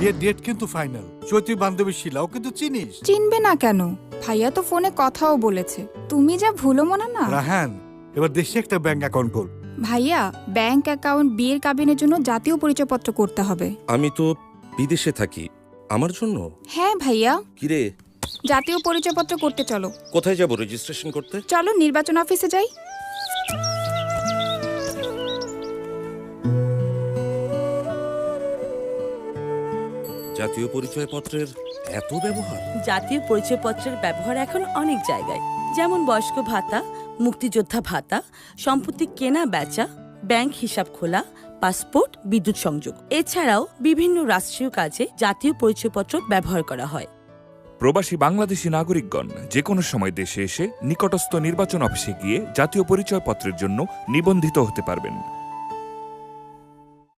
বিয়ের ডেট কিন্তু ফাইনাল। চৈত্রী বান্ধবী শিলাও কিন্তু চিনিস। চিনবে না কেন? ভাইয়া তো ফোনে কথাও বলেছে। তুমি যা ভুলো মনে না। রাহান, এবার দেশে একটা ব্যাংক অ্যাকাউন্ট খোল। ভাইয়া, ব্যাংক অ্যাকাউন্ট বিয়ের কাবিনের জন্য জাতীয় পরিচয়পত্র করতে হবে। আমি তো বিদেশে থাকি, আমার জন্য? হ্যাঁ ভাইয়া, কিরে, জাতীয় পরিচয়পত্র করতে চলো। কোথায় যাব রেজিস্ট্রেশন করতে? চলো নির্বাচন অফিসে যাই। জাতীয় পরিচয়পত্রের এত ব্যবহার? জাতীয় পরিচয়পত্রের ব্যবহার এখন অনেক জায়গায়, যেমন বয়স্ক ভাতা, মুক্তিযোদ্ধা ভাতা, সম্পত্তি কেনা বেচা, ব্যাংক হিসাব খোলা, পাসপোর্ট, বিদ্যুৎ সংযোগ। এছাড়াও বিভিন্ন রাষ্ট্রীয় কাজে জাতীয় পরিচয়পত্র ব্যবহার করা হয়। প্রবাসী বাংলাদেশি নাগরিকগণ যে কোনো সময় দেশে এসে নিকটস্থ নির্বাচন অফিসে গিয়ে জাতীয় পরিচয়পত্রের জন্য নিবন্ধিত হতে পারবেন।